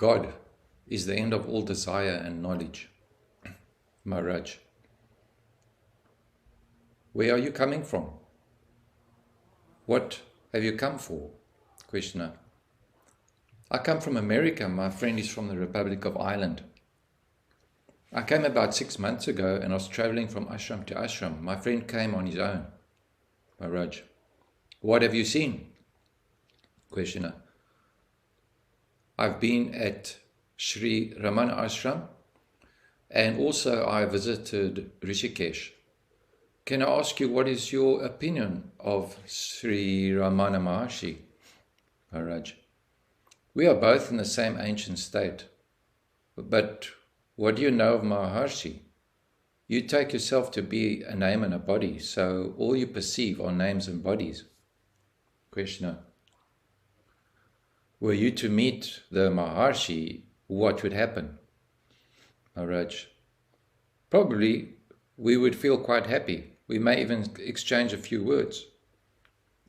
God is the end of all desire and knowledge. Maharaj, where are you coming from? What have you come for? Questioner, I come from America. My friend is from the Republic of Ireland. I came about 6 months ago and I was traveling from ashram to ashram. My friend came on his own. Maharaj, what have you seen? Questioner, I've been at Sri Ramana Ashram and also I visited Rishikesh. Can I ask you, what is your opinion of Sri Ramana Maharshi? Maharaj, we are both in the same ancient state, but what do you know of Maharshi? You take yourself to be a name and a body, so all you perceive are names and bodies. Questioner, were you to meet the Maharshi, what would happen? Maharaj, probably we would feel quite happy. We may even exchange a few words.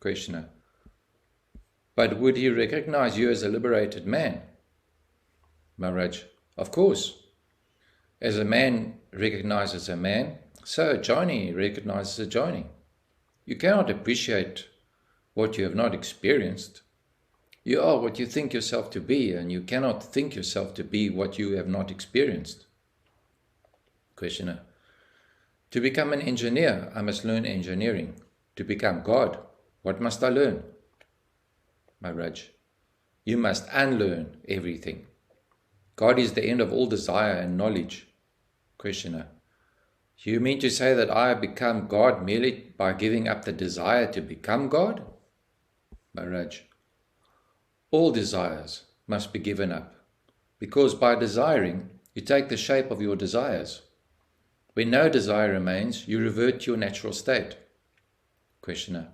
Questioner, but would he recognize you as a liberated man? Maharaj, of course. As a man recognizes a man, so a jnani recognizes a jnani. You cannot appreciate what you have not experienced. You are what you think yourself to be, and you cannot think yourself to be what you have not experienced. Questioner, to become an engineer, I must learn engineering. To become God, what must I learn? Maharaj, you must unlearn everything. God is the end of all desire and knowledge. Questioner, you mean to say that I have become God merely by giving up the desire to become God? Maharaj, all desires must be given up, because by desiring, you take the shape of your desires. When no desire remains, you revert to your natural state. Questioner,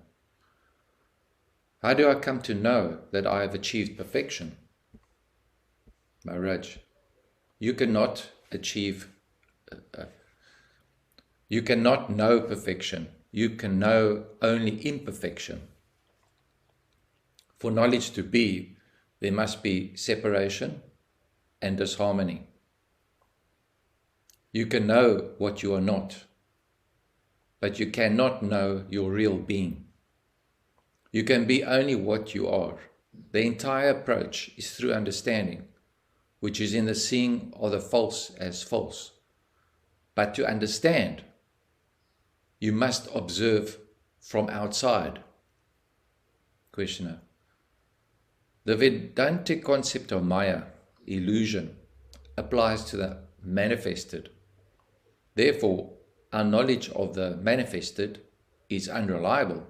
how do I come to know that I have achieved perfection? Maharaj, you cannot know perfection. You can know only imperfection. For knowledge to be, there must be separation and disharmony. You can know what you are not, but you cannot know your real being. You can be only what you are. The entire approach is through understanding, which is in the seeing of the false as false. But to understand, you must observe from outside. Questioner, the Vedantic concept of Maya, illusion, applies to the manifested. Therefore, our knowledge of the manifested is unreliable.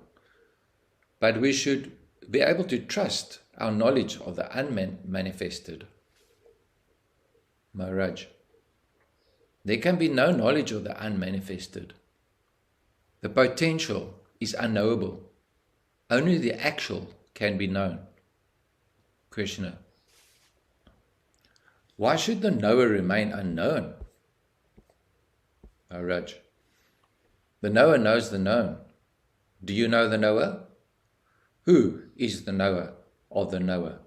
But we should be able to trust our knowledge of the unmanifested. Maharaj, there can be no knowledge of the unmanifested. The potential is unknowable. Only the actual can be known. Questioner, why should the knower remain unknown? Maharaj, the knower knows the known. Do you know the knower? Who is the knower of the knower?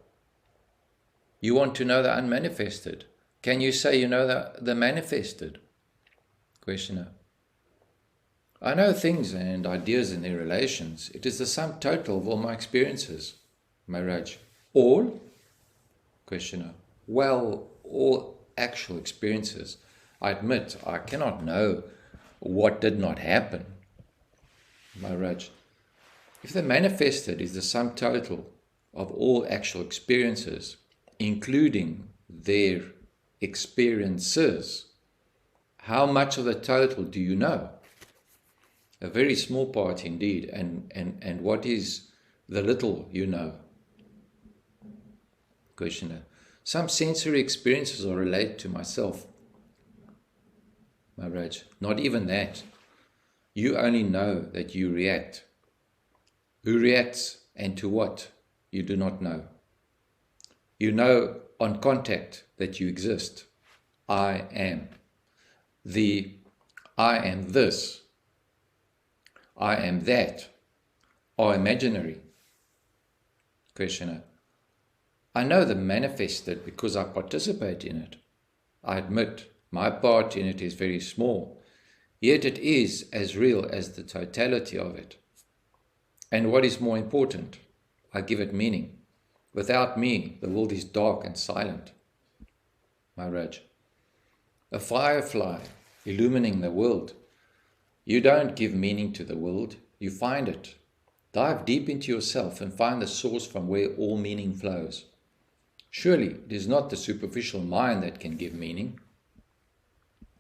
You want to know the unmanifested. Can you say you know the manifested? Questioner, I know things and ideas and their relations. It is the sum total of all my experiences. Maharaj, all? Questioner, well, all actual experiences. I admit I cannot know what did not happen. Maharaj, if the manifested is the sum total of all actual experiences, including their experiences, how much of the total do you know? A very small part indeed. And what is the little you know? Questioner, some sensory experiences are related to myself. Maharaj, not even that. You only know that you react. Who reacts and to what, you do not know. You know on contact that you exist. I am. The I am this, I am that, are imaginary. Questioner, I know the manifested because I participate in it. I admit my part in it is very small, yet it is as real as the totality of it. And what is more important, I give it meaning. Without me, the world is dark and silent. Maharaj, a firefly illumining the world. You don't give meaning to the world, you find it. Dive deep into yourself and find the source from where all meaning flows. Surely it is not the superficial mind that can give meaning.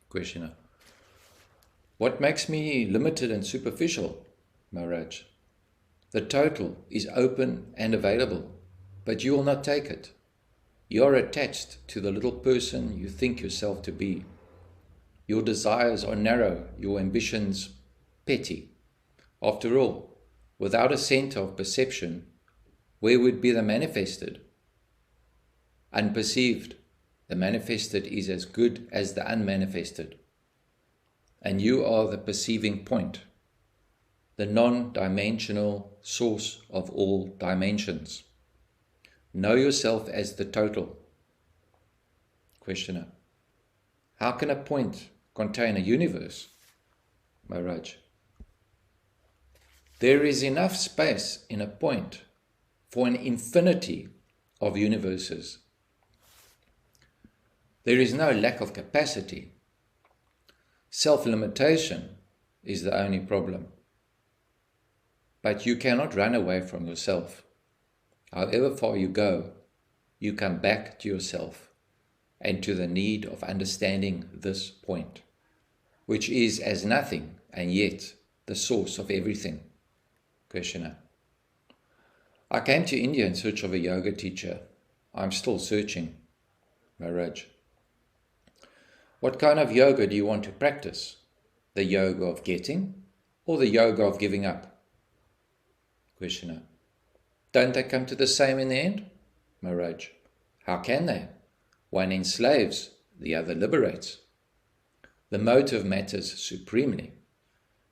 Questioner, what makes me limited and superficial, Maharaj? The total is open and available, but you will not take it. You are attached to the little person you think yourself to be. Your desires are narrow, your ambitions petty. After all, without a center of perception, where would be the manifested? Unperceived, the manifested is as good as the unmanifested. And you are the perceiving point, the non-dimensional source of all dimensions. Know yourself as the total. Questioner, how can a point contain a universe? Maharaj, there is enough space in a point for an infinity of universes. There is no lack of capacity. Self-limitation is the only problem. But you cannot run away from yourself. However far you go, you come back to yourself and to the need of understanding this point, which is as nothing and yet the source of everything. Questioner, I came to India in search of a yoga teacher. I'm still searching. Maharaj, what kind of yoga do you want to practice? The yoga of getting or the yoga of giving up? Questioner, don't they come to the same in the end? Maharaj, how can they? One enslaves, the other liberates. The motive matters supremely.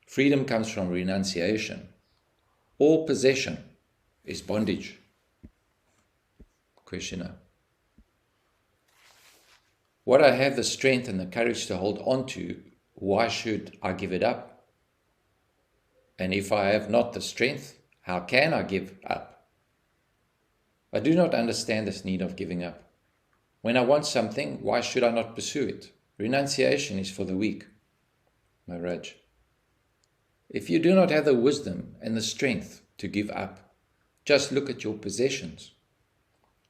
Freedom comes from renunciation. All possession is bondage. Questioner, what I have the strength and the courage to hold on to, why should I give it up? And if I have not the strength, how can I give up? I do not understand this need of giving up. When I want something, why should I not pursue it? Renunciation is for the weak. Maharaj, if you do not have the wisdom and the strength to give up, just look at your possessions.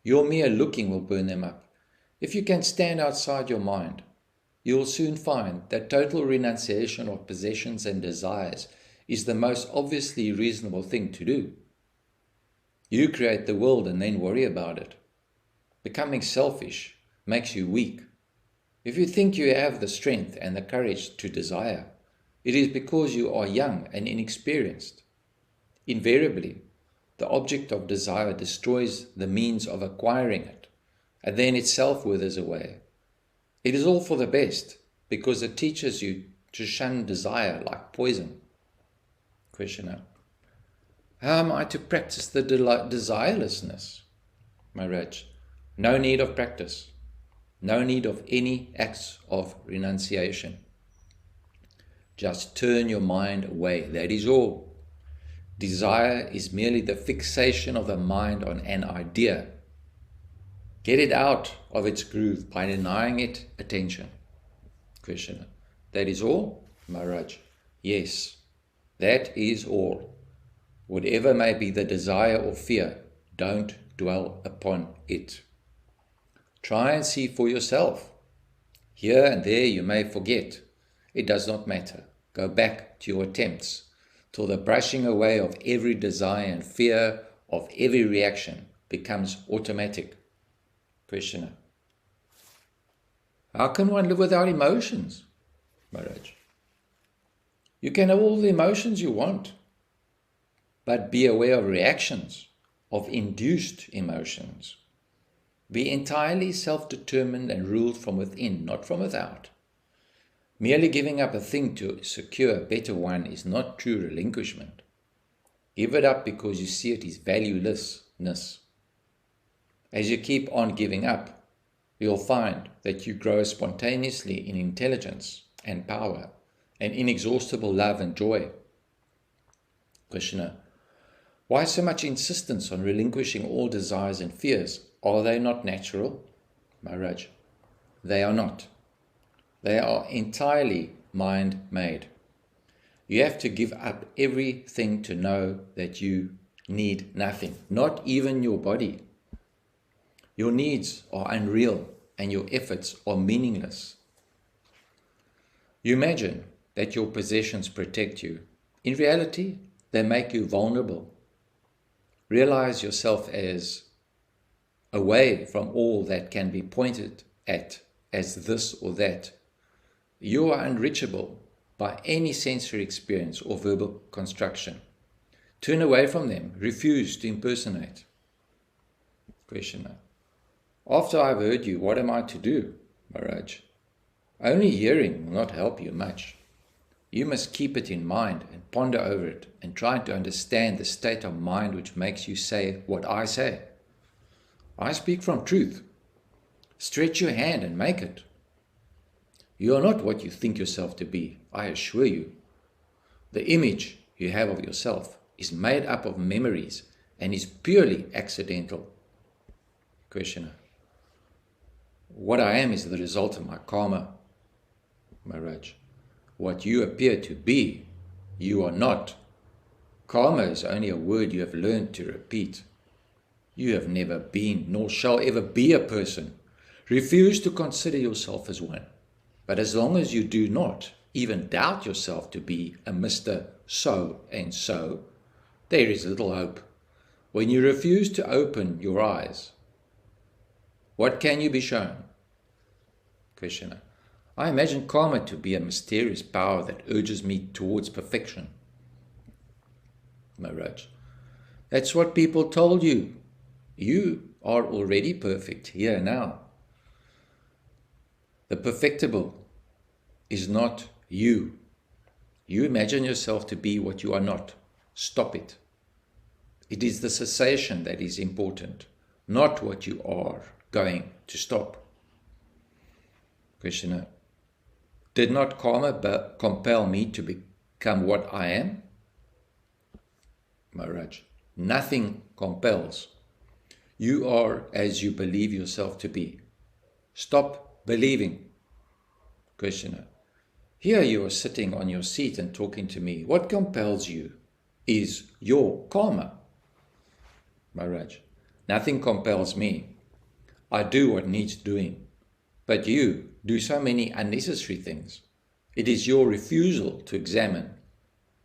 Your mere looking will burn them up. If you can stand outside your mind, you will soon find that total renunciation of possessions and desires is the most obviously reasonable thing to do. You create the world and then worry about it. Becoming selfish makes you weak. If you think you have the strength and the courage to desire, it is because you are young and inexperienced. Invariably, the object of desire destroys the means of acquiring it, and then itself withers away. It is all for the best, because it teaches you to shun desire like poison. Questioner, how am I to practice the desirelessness? Maharaj, no need of practice, no need of any acts of renunciation. Just turn your mind away, that is all. Desire is merely the fixation of the mind on an idea. Get it out of its groove by denying it attention. Questioner, that is all? Maharaj, yes, that is all. Whatever may be the desire or fear, don't dwell upon it. Try and see for yourself. Here and there you may forget. It does not matter. Go back to your attempts till the brushing away of every desire and fear of every reaction becomes automatic. Questioner, how can one live without emotions? Maharaj, you can have all the emotions you want, but be aware of reactions, of induced emotions. Be entirely self-determined and ruled from within, not from without. Merely giving up a thing to secure a better one is not true relinquishment. Give it up because you see it is valuelessness. As you keep on giving up, you'll find that you grow spontaneously in intelligence and power and inexhaustible love and joy. Questioner: why so much insistence on relinquishing all desires and fears? Are they not natural? Maharaj: they are not. They are entirely mind-made. You have to give up everything to know that you need nothing, not even your body. Your needs are unreal and your efforts are meaningless. You imagine that your possessions protect you. In reality, they make you vulnerable. Realize yourself as away from all that can be pointed at as this or that. You are unreachable by any sensory experience or verbal construction. Turn away from them. Refuse to impersonate. Questioner: after I've heard you, what am I to do, Maharaj? Only hearing will not help you much. You must keep it in mind and ponder over it and try to understand the state of mind which makes you say what I say. I speak from truth. Stretch your hand and make it. You are not what you think yourself to be, I assure you. The image you have of yourself is made up of memories and is purely accidental. Questioner: what I am is the result of my karma. Maharaj: what you appear to be, you are not. Karma is only a word you have learned to repeat. You have never been, nor shall ever be a person. Refuse to consider yourself as one. But as long as you do not even doubt yourself to be a Mr. So and so, there is little hope. When you refuse to open your eyes, what can you be shown? Questioner: I imagine karma to be a mysterious power that urges me towards perfection. Maharaj: that's what people told you. You are already perfect here now. The perfectible is not you. You imagine yourself to be what you are not. Stop it. It is the cessation that is important, not what you are going to stop. Questioner: did not karma compel me to become what I am? Maharaj: nothing compels. You are as you believe yourself to be. Stop believing. Questioner: here you are sitting on your seat and talking to me. What compels you is your karma. Maharaj: nothing compels me. I do what needs doing. But you do so many unnecessary things. It is your refusal to examine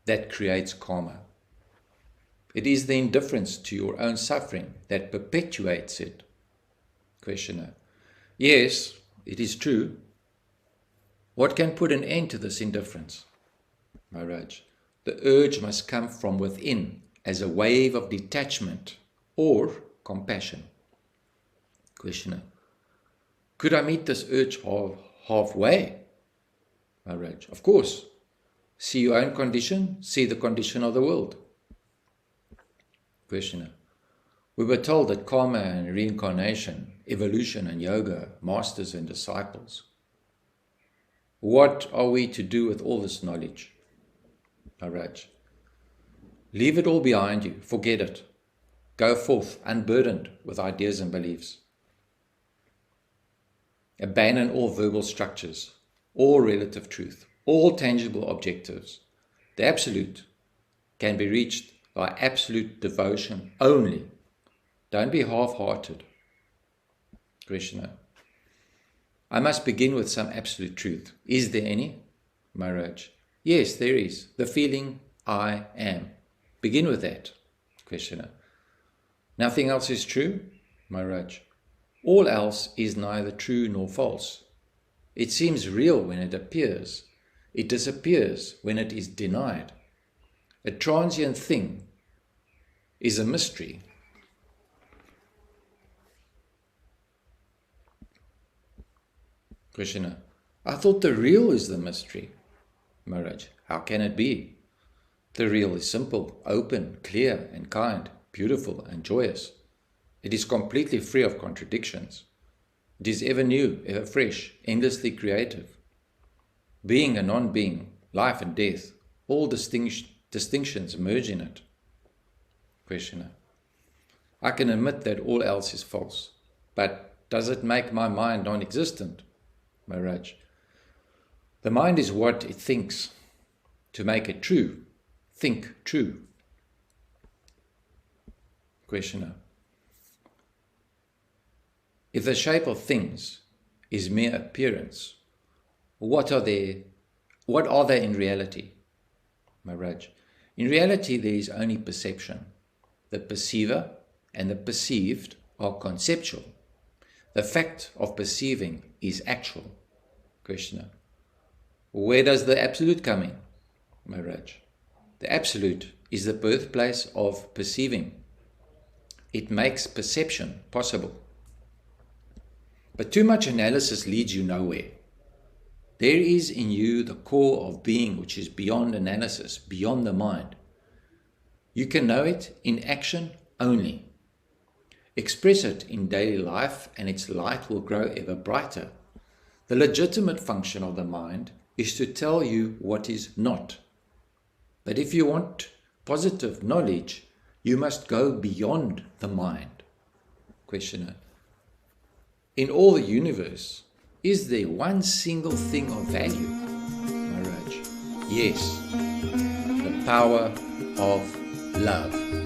that creates karma. It is the indifference to your own suffering that perpetuates it. Questioner: yes, it is true. What can put an end to this indifference? Maharaj: the urge must come from within as a wave of detachment or compassion. Questioner: could I meet this urge halfway? Maharaj: of course. See your own condition, see the condition of the world. Questioner: we were told that karma and reincarnation, evolution and yoga, masters and disciples. What are we to do with all this knowledge? Maharaj: leave it all behind you, forget it. Go forth unburdened with ideas and beliefs. Abandon all verbal structures, all relative truth, all tangible objectives. The absolute can be reached by absolute devotion only. Don't be half-hearted. Krishna: I must begin with some absolute truth. Is there any? Maharaj: yes, there is. The feeling I am. Begin with that. Krishna: nothing else is true? Maharaj: all else is neither true nor false. It seems real when it appears. It disappears when it is denied. A transient thing is a mystery. Krishna: I thought the real is the mystery. Maharaj: how can it be? The real is simple, open, clear and kind, beautiful and joyous. It is completely free of contradictions. It is ever new, ever fresh, endlessly creative. Being and non-being, life and death, all distinctions merge in it. Questioner. I can admit that all else is false, but does it make my mind non-existent? Maharaj. The mind is what it thinks. To make it true, think true. Questioner. If the shape of things is mere appearance, what are they in reality? Maharaj. In reality, there is only perception. The perceiver and the perceived are conceptual. The fact of perceiving is actual. Questioner. Where does the absolute come in? Maharaj. The absolute is the birthplace of perceiving. It makes perception possible. But too much analysis leads you nowhere. There is in you the core of being which is beyond analysis, beyond the mind. You can know it in action only. Express it in daily life and its light will grow ever brighter. The legitimate function of the mind is to tell you what is not. But if you want positive knowledge, you must go beyond the mind. Questioner. In all the universe, is there one single thing of value? Maharaj. Yes, the power of love.